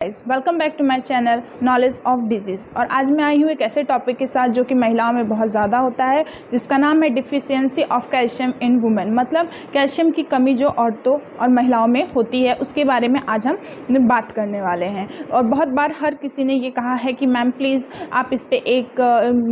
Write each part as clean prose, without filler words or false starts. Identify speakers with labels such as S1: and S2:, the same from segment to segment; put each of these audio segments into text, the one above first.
S1: Welcome back to my channel knowledge of diseases. और आज मैं आई हूँ एक ऐसे टॉपिक के साथ जो कि महिलाओं में बहुत ज़्यादा होता है, जिसका नाम है deficiency of calcium in women. मतलब कैल्शियम की कमी जो औरतों और महिलाओं में होती है, उसके बारे में आज हम बात करने वाले हैं। और बहुत बार हर किसी ने ये कहा है कि मैम प्लीज़ आप इस पर एक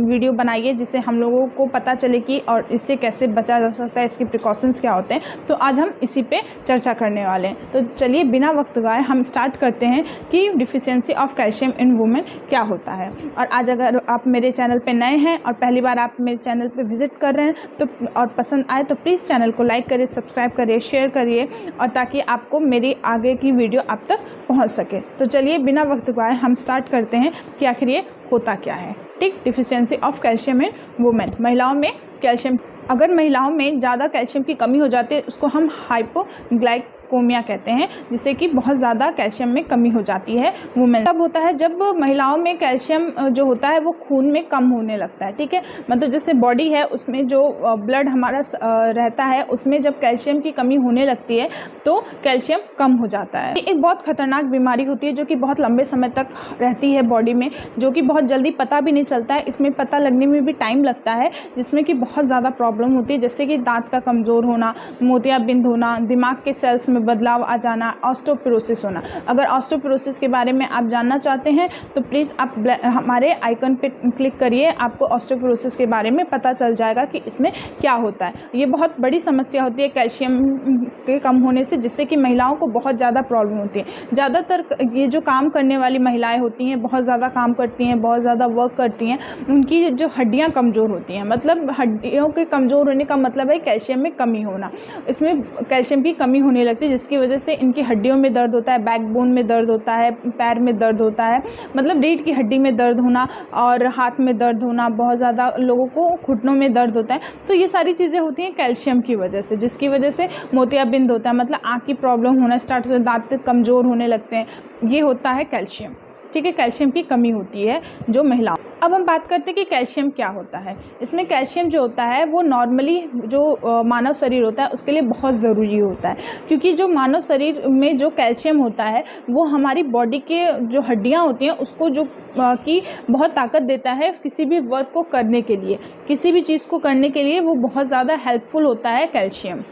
S1: वीडियो बनाइए जिससे हम लोगों को पता चले कि और इससे कैसे बचा जा सकता है, इसके प्रिकॉशंस क्या होते हैं। तो आज हम इसी पे चर्चा करने वाले हैं। तो चलिए बिना वक्त गवाए हम स्टार्ट करते हैं कि deficiency of calcium in women क्या होता है। और आज अगर आप मेरे चैनल पे नए हैं और पहली बार आप मेरे चैनल पे विजिट कर रहे हैं तो और पसंद आए तो प्लीज़ चैनल को लाइक करिए, सब्सक्राइब करिए, शेयर करिए, और ताकि आपको मेरी आगे की वीडियो आप तक पहुंच सके। तो चलिए बिना वक्त गवाए हम स्टार्ट करते हैं कि आखिर ये होता क्या है। ठीक, deficiency of calcium in women, महिलाओं में कैल्शियम, अगर महिलाओं में ज़्यादा कैल्शियम की कमी हो जाती है उसको हम हाइपोग्लाइकेमिया कहते हैं, जिससे कि बहुत ज़्यादा कैल्शियम में कमी हो जाती है वुमेन। तब होता है जब महिलाओं में कैल्शियम जो होता है वो खून में कम होने लगता है। ठीक है, मतलब जैसे बॉडी है उसमें जो ब्लड हमारा रहता है उसमें जब कैल्शियम की कमी होने लगती है तो कैल्शियम कम हो जाता है। एक बहुत खतरनाक बीमारी होती है जो कि बहुत लंबे समय तक रहती है बॉडी में, जो कि बहुत जल्दी पता भी नहीं चलता है। इसमें पता लगने में भी टाइम लगता है, जिसमें कि बहुत ज़्यादा प्रॉब्लम होती है, जैसे कि दांत का कमज़ोर होना, मोतियाबिंद होना, दिमाग के सेल्स में बदलाव आ जाना, ऑस्टियोपोरोसिस होना। अगर ऑस्टियोपोरोसिस के बारे में आप जानना चाहते हैं तो प्लीज़ आप हमारे आइकन पे क्लिक करिए, आपको ऑस्टियोपोरोसिस के बारे में पता चल जाएगा कि इसमें क्या होता है। ये बहुत बड़ी समस्या होती है कैल्शियम के कम होने से, जिससे कि महिलाओं को बहुत ज़्यादा प्रॉब्लम होती है। ज़्यादातर ये जो काम करने वाली महिलाएँ होती हैं, बहुत ज़्यादा काम करती हैं, बहुत ज़्यादा वर्क करती हैं, उनकी जो हड्डियाँ कमज़ोर होती हैं। मतलब हड्डियों के कमज़ोर होने का मतलब है कैल्शियम में कमी होना। इसमें कैल्शियम की कमी होने लगती है, जिसकी वजह से इनकी हड्डियों में दर्द होता है, बैकबोन में दर्द होता है, पैर में दर्द होता है, मतलब रीढ़ की हड्डी में दर्द होना और हाथ में दर्द होना, बहुत ज़्यादा लोगों को घुटनों में दर्द होता है। तो ये सारी चीज़ें होती हैं कैल्शियम की वजह से, जिसकी वजह से मोतियाबिंद होता है, मतलब आँख की प्रॉब्लम होना स्टार्ट हो, दांत कमज़ोर होने लगते हैं। ये होता है कैल्शियम। ठीक है, कैल्शियम की कमी होती है जो महिलाओं। अब हम बात करते हैं कि कैल्शियम क्या होता है। इसमें कैल्शियम जो होता है वो नॉर्मली जो मानव शरीर होता है उसके लिए बहुत ज़रूरी होता है, क्योंकि जो मानव शरीर में जो कैल्शियम होता है वो हमारी बॉडी के जो हड्डियां होती हैं उसको जो की बहुत ताकत देता है किसी भी वर्क को करने के लिए, किसी भी चीज़ को करने के लिए वो बहुत ज़्यादा हेल्पफुल होता है कैल्शियम।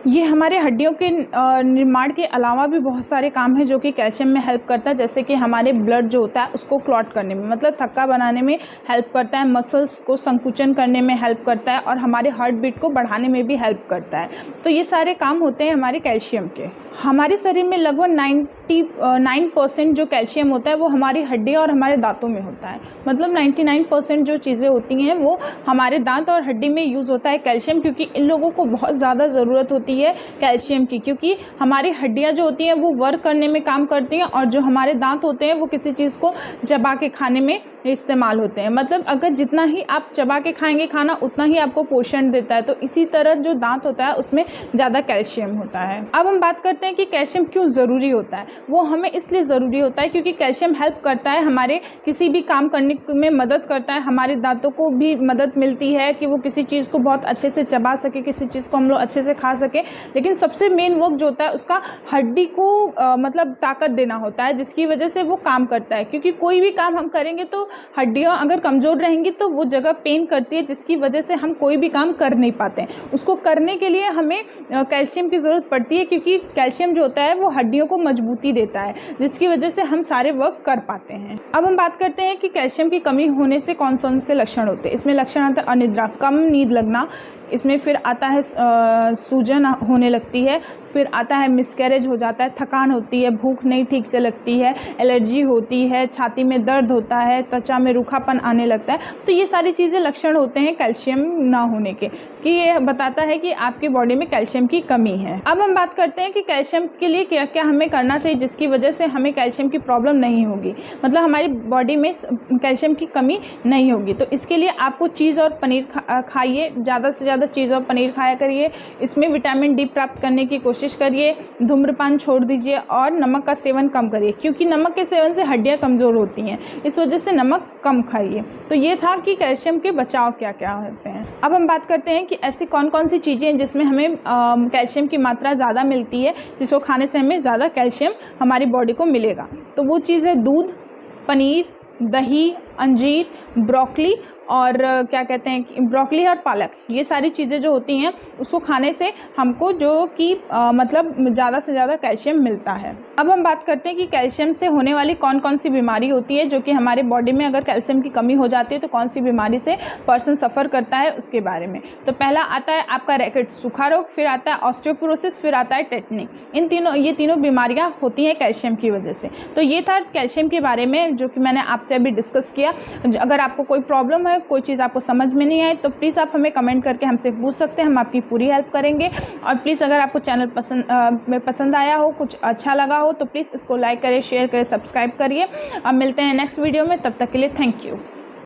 S1: ये हमारे हड्डियों के निर्माण के अलावा भी बहुत सारे काम हैं जो कि कैल्शियम में हेल्प करता है, जैसे कि हमारे ब्लड जो होता है उसको क्लॉट करने में, मतलब थक्का बनाने में हेल्प करता है, मसल्स को संकुचन करने में हेल्प करता है और हमारे हार्ट बीट को बढ़ाने में भी हेल्प करता है। तो ये सारे काम होते हैं हमारे कैल्शियम के। हमारे शरीर में लगभग 99% जो कैल्शियम होता है वो हमारी हड्डियाँ और हमारे दांतों में होता है। मतलब 99% जो चीज़ें होती हैं वो हमारे दांत और हड्डी में यूज़ होता है कैल्शियम, क्योंकि इन लोगों को बहुत ज़्यादा ज़रूरत होती है कैल्शियम की, क्योंकि हमारी हड्डियाँ जो होती हैं वो वर्क करने में काम करती हैं और जो हमारे दांत होते हैं वो किसी चीज़ को चबा के खाने में इस्तेमाल होते हैं। मतलब अगर जितना ही आप चबा के खाएंगे खाना उतना ही आपको पोषण देता है। तो इसी तरह जो दांत होता है उसमें ज़्यादा कैल्शियम होता है। अब हम बात करते हैं कि कैल्शियम क्यों ज़रूरी होता है। वो हमें इसलिए ज़रूरी होता है क्योंकि कैल्शियम हेल्प करता है, हमारे किसी भी काम करने में मदद करता है, हमारे दांतों को भी मदद मिलती है कि वो किसी चीज़ को बहुत अच्छे से चबा सके, किसी चीज़ को हम लोग अच्छे से खा सके। लेकिन सबसे मेन वर्क जो होता है उसका हड्डी को मतलब ताकत देना होता है, जिसकी वजह से वो काम करता है। क्योंकि कोई भी काम हम करेंगे तो हड्डियाँ अगर कमज़ोर रहेंगी तो वो जगह पेन करती है, जिसकी वजह से हम कोई भी काम कर नहीं पाते हैं। उसको करने के लिए हमें कैल्शियम की ज़रूरत पड़ती है, क्योंकि कैल्शियम जो होता है वो हड्डियों को मजबूती देता है, जिसकी वजह से हम सारे वर्क कर पाते हैं। अब हम बात करते हैं कि कैल्शियम की कमी होने से कौन कौन से लक्षण होते हैं। इसमें लक्षण आता है अनिद्रा, कम नींद लगना, इसमें फिर आता है सूजन होने लगती है, फिर आता है मिसकैरेज हो जाता है, थकान होती है, भूख नहीं ठीक से लगती है, एलर्जी होती है, छाती में दर्द होता है, त्वचा में रूखापन आने लगता है। तो ये सारी चीज़ें लक्षण होते हैं कैल्शियम ना होने के, कि ये बताता है कि आपकी बॉडी में कैल्शियम की कमी है। अब हम बात करते हैं कि कैल्शियम के लिए क्या क्या हमें करना चाहिए जिसकी वजह से हमें कैल्शियम की प्रॉब्लम नहीं होगी, मतलब हमारी बॉडी में कैल्शियम की कमी नहीं होगी। तो इसके लिए आपको चीज़ और पनीर खाइए, ज़्यादा से ज़्यादा चीज़ और पनीर खाया करिए। इसमें विटामिन डी प्राप्त करने की कोशिश करिए, धूम्रपान छोड़ दीजिए और नमक का सेवन कम करिए, क्योंकि नमक के सेवन से हड्डियाँ कमज़ोर होती हैं। इस वजह से नमक नमक कम खाइए। तो ये था कि कैल्शियम के बचाव क्या क्या होते हैं। अब हम बात करते हैं कि ऐसी कौन कौन सी चीज़ें हैं जिसमें हमें कैल्शियम की मात्रा ज़्यादा मिलती है, जिसको खाने से हमें ज़्यादा कैल्शियम हमारी बॉडी को मिलेगा। तो वो चीज़ है दूध, पनीर, दही, अंजीर, ब्रोकली और क्या कहते हैं कि ब्रोकली और पालक, ये सारी चीज़ें जो होती हैं उसको खाने से हमको जो कि मतलब ज़्यादा से ज़्यादा कैल्शियम मिलता है। अब हम बात करते हैं कि कैल्शियम से होने वाली कौन कौन सी बीमारी होती है, जो कि हमारे बॉडी में अगर कैल्शियम की कमी हो जाती है तो कौन सी बीमारी से पर्सन सफ़र करता है उसके बारे में। तो पहला आता है आपका रैकेट सूखा रोग, फिर आता है ऑस्टियोपोरोसिस, फिर आता है टेटनी। ये तीनों बीमारियाँ होती हैं कैल्शियम की वजह से। तो ये था कैल्शियम के बारे में जो कि मैंने आपसे अभी डिस्कस किया। अगर आपको कोई प्रॉब्लम है, कोई चीज़ आपको समझ में नहीं आए तो प्लीज़ आप हमें कमेंट करके हमसे पूछ सकते हैं, हम आपकी पूरी हेल्प करेंगे। और प्लीज़ अगर आपको चैनल पसंद आया हो, कुछ अच्छा लगा हो तो प्लीज़ इसको लाइक करें, शेयर करें, सब्सक्राइब करिए। अब मिलते हैं नेक्स्ट वीडियो में, तब तक के लिए थैंक यू।